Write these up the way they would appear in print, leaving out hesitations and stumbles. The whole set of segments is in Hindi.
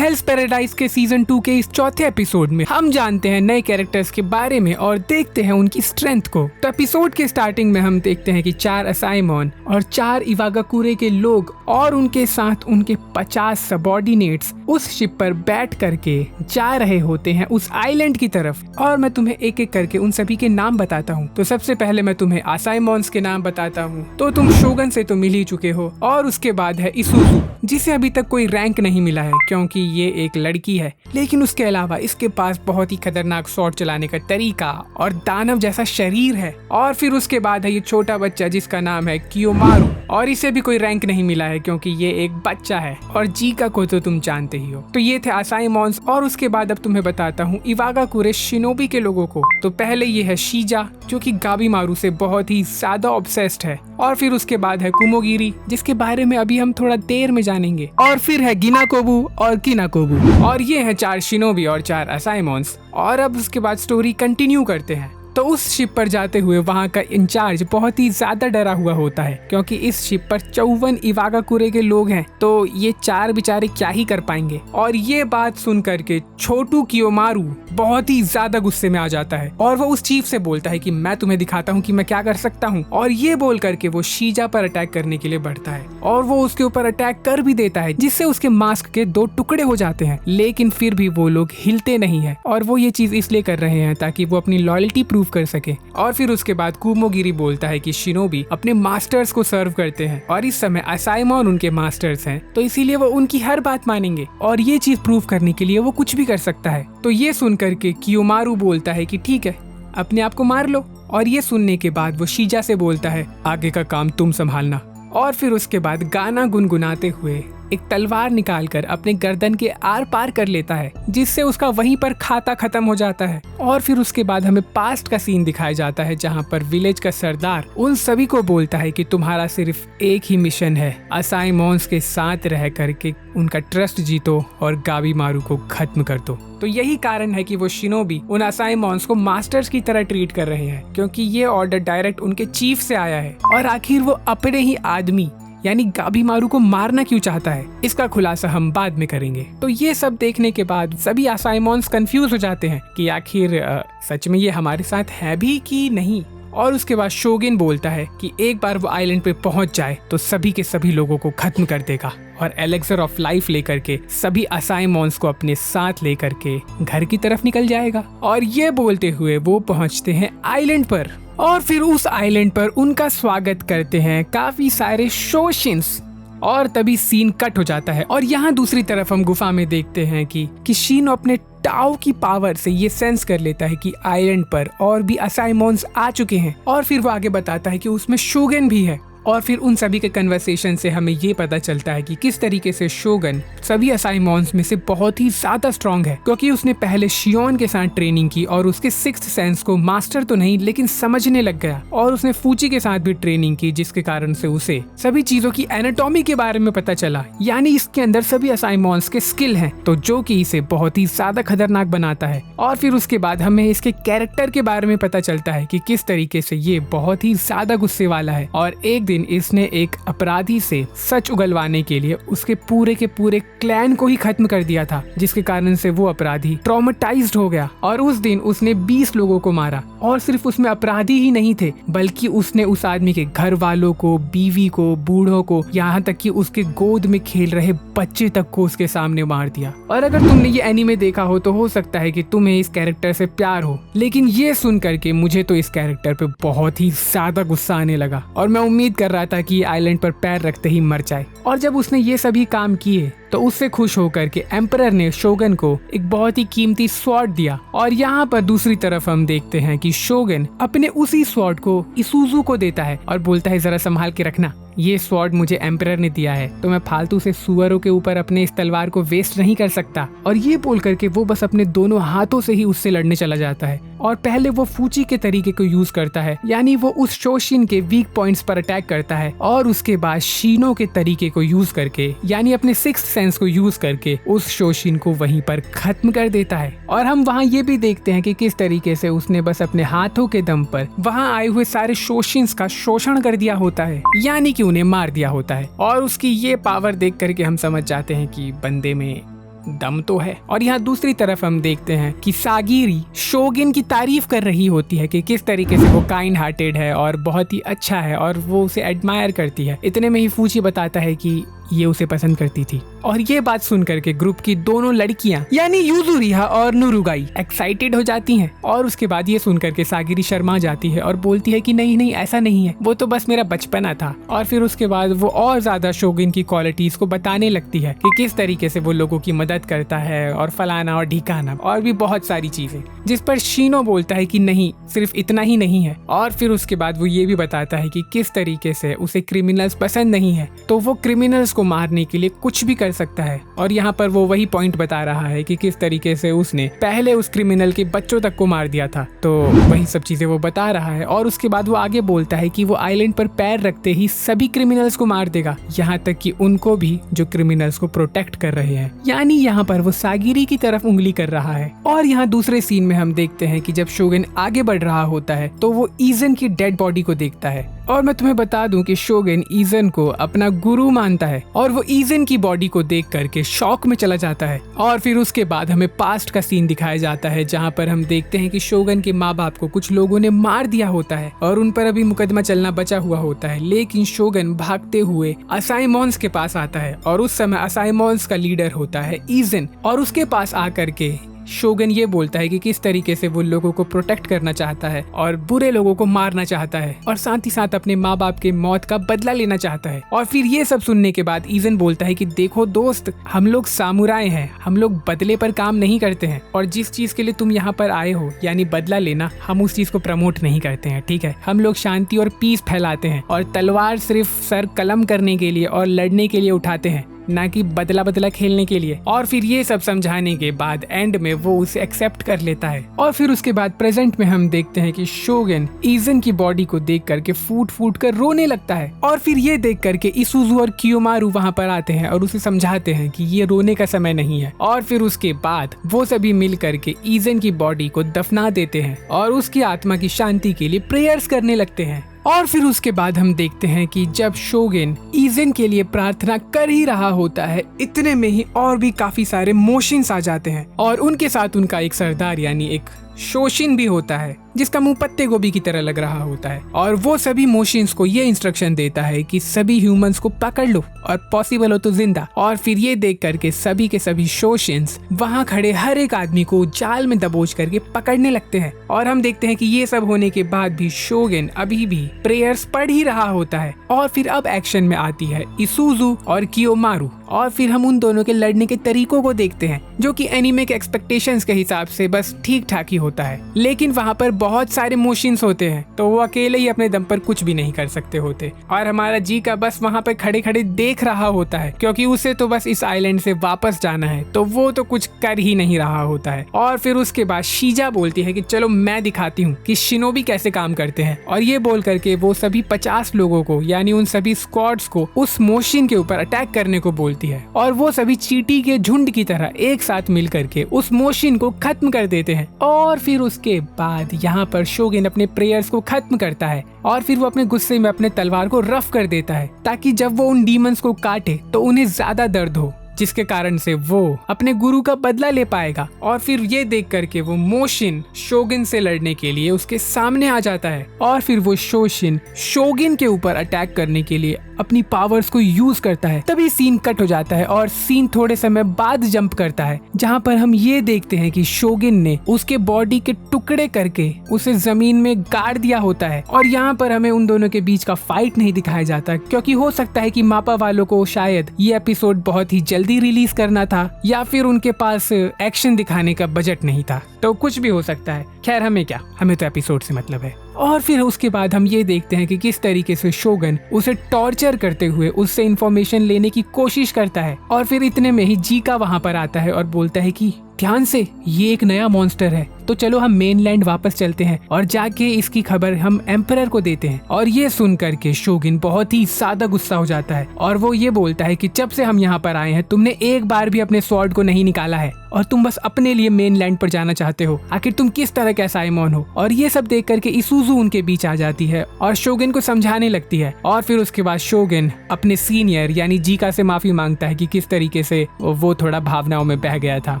हेल्स पैराडाइज के सीजन 2 के इस चौथे एपिसोड में हम जानते हैं नए कैरेक्टर्स के बारे में और देखते हैं उनकी स्ट्रेंथ को। तो एपिसोड के स्टार्टिंग में हम देखते हैं कि 4 असाइमन और 4 इवागाकुरे के लोग और उनके साथ उनके 50 सबऑर्डिनेट्स उस शिप पर बैठ करके जा रहे होते हैं उस आइलैंड की तरफ। और मैं तुम्हें एक एक करके उन सभी के नाम बताता हूँ। तो सबसे पहले मैं तुम्हें असाइमन्स के नाम बताता हूँ। तो तुम शोगन से तो मिल ही चुके हो। और उसके बाद है इसुजु, जिसे अभी तक कोई रैंक नहीं मिला है क्योंकि ये एक लड़की है, लेकिन उसके अलावा इसके पास बहुत ही खतरनाक शॉट चलाने का तरीका और दानव जैसा शरीर है। और फिर उसके बाद है ये छोटा बच्चा जिसका नाम है कियोमारू, और इसे भी कोई रैंक नहीं मिला है क्योंकि ये एक बच्चा है। और जीका को तो तुम जानते ही हो। तो ये थे असाइमन्स। और उसके बाद अब तुम्हें बताता हूँ इवागाकुरे शिनोबी के लोगों को। तो पहले ये है शीजा, जो कि गाबीमारू से बहुत ही ज्यादा ऑब्सेस्ड है। और फिर उसके बाद है कुमोगिरी, जिसके बारे में अभी हम थोड़ा देर में जानेंगे। और फिर है गिनाकोबू और किनाकोबू। और ये है 4 शिनोबी और 4 असाइमन्स। और अब उसके बाद स्टोरी कंटिन्यू करते हैं। तो उस शिप पर जाते हुए वहाँ का इंचार्ज बहुत ही ज्यादा डरा हुआ होता है क्योंकि इस शिप पर 54 इवागाकुरे के लोग हैं। तो ये 4 बेचारे क्या ही कर पाएंगे। और ये बात सुन करके छोटू कियोमारू बहुत ही ज्यादा गुस्से में आ जाता है और वो उस चीफ से बोलता है कि मैं तुम्हें दिखाता हूँ कि मैं क्या कर सकता हूँ। और ये बोल करके वो शीजा पर अटैक करने के लिए बढ़ता है और वो उसके ऊपर अटैक कर भी देता है, जिससे उसके मास्क के 2 टुकड़े हो जाते हैं। लेकिन फिर भी वो लोग हिलते नहीं है और वो ये चीज इसलिए कर रहे हैं ताकि वो अपनी लॉयल्टी प्रूव कर सके। और फिर उसके बाद कुमोगिरी बोलता है कि शिनोबी अपने मास्टर्स को सर्व करते हैं और इस समय असाइमन उनके मास्टर्स हैं, तो इसीलिए वो उनकी हर बात मानेंगे और ये चीज प्रूव करने के लिए वो कुछ भी कर सकता है। तो ये सुन करके कियोमारू बोलता है कि ठीक है, अपने आप को मार लो। और ये सुनने के बाद वो शीजा से बोलता है आगे का काम तुम संभालना। और फिर उसके बाद गाना गुनगुनाते हुए एक तलवार निकालकर अपने गर्दन के आर पार कर लेता है, जिससे उसका वहीं पर खाता खत्म हो जाता है। और फिर उसके बाद हमें पास्ट का सीन दिखाया जाता है जहां पर विलेज का सरदार उन सभी को बोलता है कि तुम्हारा सिर्फ एक ही मिशन है, असाइमन्स के साथ रह करके उनका ट्रस्ट जीतो और गाबीमारू को खत्म कर दो। तो यही कारण है कि वो शिनोबी उन असाइमन्स को मास्टर्स की तरह ट्रीट कर रहे हैं क्योंकि ये ऑर्डर डायरेक्ट उनके चीफ से आया है। और आखिर वो अपने ही आदमी यानी गाबीमारू को मारना क्यों चाहता है, इसका खुलासा हम बाद में करेंगे। तो ये सब देखने के बाद सभी असाइमन्स कंफ्यूज हो जाते हैं कि आखिर सच में ये हमारे साथ है भी कि नहीं। और उसके बाद शोगिन बोलता है कि एक बार वो आइलैंड पे पहुंच जाए तो सभी के सभी लोगों को खत्म कर देगा और एलेक्सर ऑफ लाइफ लेकर के सभी असाइमन्स को अपने साथ लेकर के घर की तरफ निकल जाएगा। और ये बोलते हुए वो पहुंचते हैं आइलैंड पर और फिर उस आइलैंड पर उनका स्वागत करते हैं काफी सारे शोशिन्स। और तभी सीन कट हो जाता है और यहाँ दूसरी तरफ हम गुफा में देखते हैं कि शीनो अपने टाओ की पावर से ये सेंस कर लेता है कि आइलैंड पर और भी असाइमन्स आ चुके हैं। और फिर वो आगे बताता है कि उसमें शोगन भी है। और फिर उन सभी के कन्वर्सेशन से हमें ये पता चलता है कि किस तरीके से शोगन सभी असाइमन्स में से बहुत ही ज्यादा स्ट्रांग है क्योंकि उसने पहले शियोन के साथ ट्रेनिंग की और उसके 6th सेंस को मास्टर तो नहीं लेकिन समझने लग गया। और उसने फूची के साथ भी ट्रेनिंग की जिसके कारण से उसे सभी चीजों की एनाटॉमी के बारे में पता चला, यानी इसके अंदर सभी असाइमन्स के स्किल हैं, तो जो कि इसे बहुत ही ज्यादा खतरनाक बनाता है। और फिर उसके बाद हमें इसके कैरेक्टर के बारे में पता चलता है कि किस तरीके से ये बहुत ही ज्यादा गुस्से वाला है। और एक दिन इसने एक अपराधी से सच उगलवाने के लिए उसके पूरे के पूरे क्लैन को ही खत्म कर दिया था, जिसके कारण से वो अपराधी ट्रॉमेटाइज्ड हो गया। और उस दिन उसने 20 लोगों को मारा और सिर्फ उसमें अपराधी ही नहीं थे बल्कि उसने उस आदमी के घर वालों को, बीवी को, बूढ़ों को, यहाँ तक कि उसके गोद में खेल रहे बच्चे तक को उसके सामने मार दिया। और अगर तुमने ये एनीमे देखा हो सकता है कि तुम्हें इस कैरेक्टर से प्यार हो, लेकिन ये सुन करके मुझे तो इस कैरेक्टर पे बहुत ही ज्यादा गुस्सा आने लगा और मैं उम्मीद कर रहा था कि ये आइलैंड पर पैर रखते ही मर जाए। और जब उसने ये सभी काम किए तो उससे खुश होकर के एम्परर ने शोगन को एक बहुत ही कीमती स्वॉर्ड दिया। और यहाँ पर दूसरी तरफ हम देखते हैं कि शोगन अपने उसी स्वॉर्ड को इसुजु को देता है और बोलता है जरा संभाल के रखना, ये स्वॉर्ड मुझे एम्परर ने दिया है तो मैं फालतू से सुअरों के ऊपर अपने इस तलवार को वेस्ट नहीं कर सकता। और ये बोल करके वो बस अपने दोनों हाथों से ही उससे लड़ने चला जाता है और पहले वो फूची के तरीके को यूज करता है, यानी वो उस शोशिन के वीक पॉइंट्स पर अटैक करता है और उसके बाद शीनो के तरीके को यूज करके यानी अपने 6th सेंस को यूज करके उस शोशिन को वहीं पर खत्म कर देता है। और हम वहाँ ये भी देखते हैं कि किस तरीके से उसने बस अपने हाथों के दम पर वहाँ आए हुए सारे शोशिन्स का शोषण कर दिया होता है, यानी कि उन्हें मार दिया होता है। और उसकी ये पावर देख करके हम समझ जाते हैं कि बंदे में दम तो है। और यहाँ दूसरी तरफ हम देखते हैं कि सागिरी शोगिन की तारीफ कर रही होती है कि किस तरीके से वो काइंड हार्टेड है और बहुत ही अच्छा है और वो उसे एडमायर करती है। इतने में ही फूची बताता है कि ये उसे पसंद करती थी। और ये बात सुन करके ग्रुप की दोनों लड़कियां यानी यूजुरिहा और नुरुगाई एक्साइटेड हो जाती हैं। और उसके बाद ये सुन करके सागिरी शर्मा जाती है और बोलती है कि नहीं नहीं ऐसा नहीं है, वो तो बस मेरा बचपना था। और फिर उसके बाद वो और ज्यादा शोगिन की क्वालिटीज को बताने लगती है कि किस तरीके से वो लोगों की मदद करता है और फलाना और ढिकाना और भी बहुत सारी चीजें, जिस पर शीनो बोलता है कि नहीं सिर्फ इतना ही नहीं है। और फिर उसके बाद वो ये भी बताता है कि किस तरीके से उसे क्रिमिनल्स पसंद नहीं है, तो वो क्रिमिनल्स को मारने के लिए कुछ भी कर सकता है। और यहाँ पर वो वही पॉइंट बता रहा है कि किस तरीके से उसने पहले उस क्रिमिनल के बच्चों तक को मार दिया था, तो वही सब चीजें वो बता रहा है। और उसके बाद वो आगे बोलता है कि वो आइलैंड पर पैर रखते ही सभी क्रिमिनल्स को मार देगा, यहाँ तक कि उनको भी जो क्रिमिनल्स को प्रोटेक्ट कर रहे हैं। यानी यहाँ पर वो सागिरी की तरफ उंगली कर रहा है। और यहाँ दूसरे सीन में हम देखते हैं कि जब शोगन आगे बढ़ रहा होता है तो वो ईजन की डेड बॉडी को देखता है। और मैं तुम्हें बता दूं कि शोगन ईजन को अपना गुरु मानता है और वो ईजन की बॉडी को देख करके शॉक में चला जाता है। और फिर उसके बाद हमें पास्ट का सीन दिखाया जाता है जहाँ पर हम देखते हैं कि शोगन के माँ बाप को कुछ लोगों ने मार दिया होता है और उन पर अभी मुकदमा चलना बचा हुआ होता है। लेकिन शोगन भागते हुए असाइमॉन्स के पास आता है और उस समय असाइमॉन्स का लीडर होता है ईजन। और उसके पास आकर के शोगन ये बोलता है कि किस तरीके से वो लोगों को प्रोटेक्ट करना चाहता है और बुरे लोगों को मारना चाहता है और साथ ही साथ अपने माँ बाप के मौत का बदला लेना चाहता है। और फिर ये सब सुनने के बाद ईजन बोलता है कि देखो दोस्त, हम लोग सामुराई हैं, हम लोग बदले पर काम नहीं करते हैं और जिस चीज के लिए तुम यहाँ पर आए हो यानी बदला लेना, हम उस चीज को प्रमोट नहीं करते हैं, ठीक है। हम लोग शांति और पीस फैलाते हैं और तलवार सिर्फ सर कलम करने के लिए और लड़ने के लिए उठाते हैं, ना कि बदला खेलने के लिए। और फिर ये सब समझाने के बाद एंड में वो उसे एक्सेप्ट कर लेता है। और फिर उसके बाद प्रेजेंट में हम देखते हैं कि शोगन ईजन की बॉडी को देख करके फूट कर रोने लगता है। और फिर ये देख करके इसुजु और कियोमारू वहाँ पर आते हैं और उसे समझाते हैं कि ये रोने का समय नहीं है। और फिर उसके बाद वो सभी मिल करके ईजन की बॉडी को दफना देते हैं और उसकी आत्मा की शांति के लिए प्रेयर्स करने लगते हैं। और फिर उसके बाद हम देखते हैं कि जब शोगन ईजन के लिए प्रार्थना कर ही रहा होता है, इतने में ही और भी काफी सारे मोशिन्स आ जाते हैं और उनके साथ उनका एक सरदार यानी एक शोशिन भी होता है जिसका मुंह पत्ते गोभी की तरह लग रहा होता है। और वो सभी मोशिन्स को ये इंस्ट्रक्शन देता है कि सभी ह्यूमंस को पकड़ लो और पॉसिबल हो तो जिंदा। और फिर ये देख करके सभी के सभी शोशिन्स वहाँ खड़े हर एक आदमी को जाल में दबोच करके पकड़ने लगते हैं। और हम देखते हैं कि ये सब होने के बाद भी शोगन अभी भी प्रेयर्स पढ़ ही रहा होता है। और फिर अब एक्शन में आती है इसुजु और कियोमारू और फिर हम उन दोनों के लड़ने के तरीकों को देखते हैं जो कि एनीमे के एक्सपेक्टेशंस के हिसाब से बस ठीक ठाक ही होता है। लेकिन वहाँ पर बहुत सारे मोशिन्स होते हैं तो वो अकेले ही अपने दम पर कुछ भी नहीं कर सकते होते और हमारा जी का बस वहाँ पर खड़े खड़े देख रहा होता है क्योंकि उसे तो बस इस आइलैंड से वापस जाना है, तो वो तो कुछ कर ही नहीं रहा होता है। और फिर उसके बाद शीजा बोलती है कि चलो मैं दिखाती हूँ कि शिनोबी कैसे काम करते हैं। और ये बोल करके वो सभी 50 लोगों को यानी उन सभी स्क्वाड्स को उस मोशिन के ऊपर अटैक करने को बोलती है और वो सभी चींटी के झुंड की तरह एक साथ मिल करके उस मोशिन को खत्म कर देते हैं। और फिर उसके बाद यहाँ पर शोगन अपने प्रेयर्स को खत्म करता है और फिर वो अपने गुस्से में अपने तलवार को रफ कर देता है ताकि जब वो उन डीमंस को काटे तो उन्हें ज्यादा दर्द हो, जिसके कारण से वो अपने गुरु का बदला ले पाएगा। और फिर ये देख करके वो मोशिन शोगन से लड़ने के लिए उसके सामने आ जाता है और फिर वो शोशिन शोगन के ऊपर अटैक करने के लिए अपनी पावर्स को यूज करता है। तभी सीन कट हो जाता है और सीन थोड़े समय बाद जंप करता है जहाँ पर हम ये देखते हैं कि शोगन ने उसके बॉडी के टुकड़े करके उसे जमीन में गाड़ दिया होता है। और यहाँ पर हमें उन दोनों के बीच का फाइट नहीं दिखाया जाता क्योंकि हो सकता है कि मापा वालों को शायद ये एपिसोड बहुत ही जल्दी रिलीज करना था या फिर उनके पास एक्शन दिखाने का बजट नहीं था, तो कुछ भी हो सकता है। खैर हमें क्या, हमें तो एपिसोड से मतलब है। और फिर उसके बाद हम ये देखते हैं कि किस तरीके से शोगन उसे टॉर्चर करते हुए उससे इंफॉर्मेशन लेने की कोशिश करता है। और फिर इतने में ही जीका वहाँ पर आता है और बोलता है कि ध्यान से, ये एक नया मॉन्स्टर है, तो चलो हम मेनलैंड वापस चलते हैं और जाके इसकी खबर हम एम्परर को देते हैं। और ये सुन करके शोगिन बहुत ही ज्यादा गुस्सा हो जाता है और वो ये बोलता है कि जब से हम यहाँ पर आए हैं तुमने एक बार भी अपने स्वॉर्ड को नहीं निकाला है और तुम बस अपने लिए मेनलैंड पर जाना चाहते हो। आखिर तुम किस तरह का साइमोन हो। और ये सब देख करके इसुजू उनके बीच आ जाती है और शोगिन को समझाने लगती है। और फिर उसके बाद शोगिन अपने सीनियर यानी जीका से माफी मांगता है कि किस तरीके से वो थोड़ा भावनाओं में बह गया था,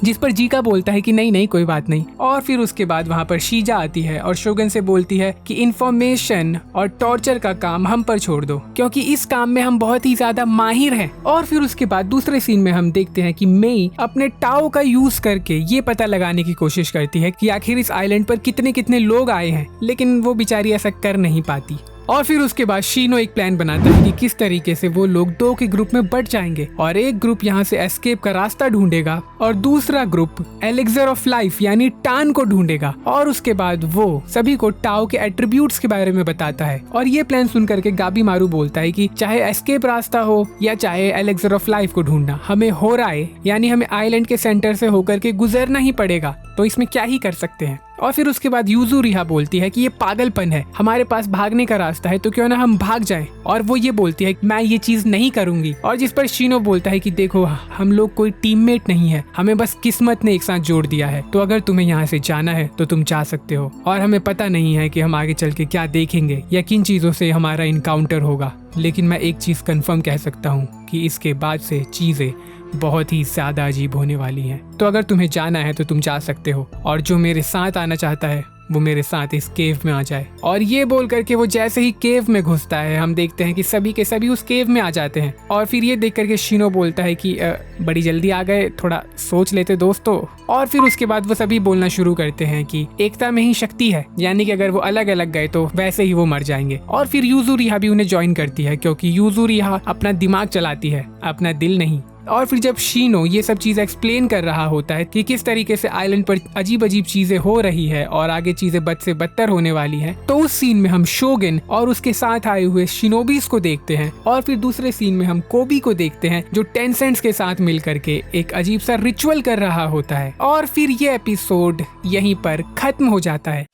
जिस पर जीका बोलता है कि नहीं नहीं कोई बात नहीं। और फिर उसके बाद वहाँ पर शीजा आती है और शोगन से बोलती है कि इंफॉर्मेशन और टॉर्चर का काम हम पर छोड़ दो, क्योंकि इस काम में हम बहुत ही ज्यादा माहिर हैं। और फिर उसके बाद दूसरे सीन में हम देखते हैं कि मेई अपने टाओ का यूज करके ये पता लगाने की कोशिश करती है कि आखिर इस आइलैंड पर कितने कितने लोग आए हैं, लेकिन वो बेचारी ऐसा कर नहीं पाती। और फिर उसके बाद शीनो एक प्लान बनाता है कि किस तरीके से वो लोग दो के ग्रुप में बट जाएंगे और एक ग्रुप यहाँ से एस्केप का रास्ता ढूंढेगा और दूसरा ग्रुप एलेक्सर ऑफ लाइफ यानी टान को ढूंढेगा। और उसके बाद वो सभी को टाओ के एट्रीब्यूट्स के बारे में बताता है। और ये प्लान सुन करके गाबी मारू बोलता है कि चाहे एस्केप रास्ता हो या चाहे एलेक्सर ऑफ लाइफ को ढूंढना, हमें हो रहा है यानी हमें आइलैंड के सेंटर से होकर के गुजरना ही पड़ेगा, तो इसमें क्या ही कर सकते हैं। और फिर उसके बाद यूजू रिहा बोलती है कि ये पागलपन है, हमारे पास भागने का रास्ता है तो क्यों ना हम भाग जाएं। और वो ये बोलती है कि मैं ये चीज नहीं करूंगी। और जिस पर शीनो बोलता है कि देखो हम लोग कोई टीममेट नहीं है, हमें बस किस्मत ने एक साथ जोड़ दिया है, तो अगर तुम्हें यहाँ से जाना है तो तुम जा सकते हो। और हमें पता नहीं है कि हम आगे चल के क्या देखेंगे या किन चीजों से हमारा इनकाउंटर होगा, लेकिन मैं एक चीज कंफर्म कह सकता हूँ कि इसके बाद से चीजें बहुत ही ज्यादा अजीब होने वाली हैं। तो अगर तुम्हें जाना है तो तुम जा सकते हो, और जो मेरे साथ आना चाहता है वो मेरे साथ इस केव में आ जाए। और ये बोल करके वो जैसे ही केव में घुसता है, हम देखते हैं कि सभी के सभी उस केव में आ जाते हैं। और फिर ये देख करके शीनो बोलता है कि बड़ी जल्दी आ गए, थोड़ा सोच लेते दोस्तों। और फिर उसके बाद वो सभी बोलना शुरू करते हैं कि एकता में ही शक्ति है, यानी कि अगर वो अलग अलग गए तो वैसे ही वो मर जाएंगे। और फिर यूजू रिहा भी उन्हें ज्वाइन करती है, क्योंकि यूजू रिहा अपना दिमाग चलाती है, अपना दिल नहीं। और फिर जब शीनो ये सब चीजें एक्सप्लेन कर रहा होता है कि किस तरीके से आइलैंड पर अजीब अजीब चीजें हो रही है और आगे चीजें बद से बदतर होने वाली हैं, तो उस सीन में हम शोगिन और उसके साथ आए हुए शिनोबीज को देखते हैं। और फिर दूसरे सीन में हम कोबी को देखते हैं जो टेंसेंट्स के साथ मिल करके एक अजीब सा रिचुअल कर रहा होता है। और फिर ये एपिसोड यहीं पर खत्म हो जाता है।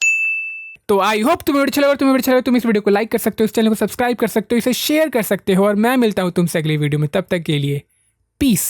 तो आई होप तुम्हें वीडियो अच्छा लगा। और तुम्हें वीडियो अच्छा लगा तुम इस वीडियो को लाइक कर सकते हो, इस चैनल को सब्सक्राइब कर सकते हो, इसे शेयर कर सकते हो। और मैं मिलता हूँ तुमसे अगली वीडियो में, तब तक के लिए पीस।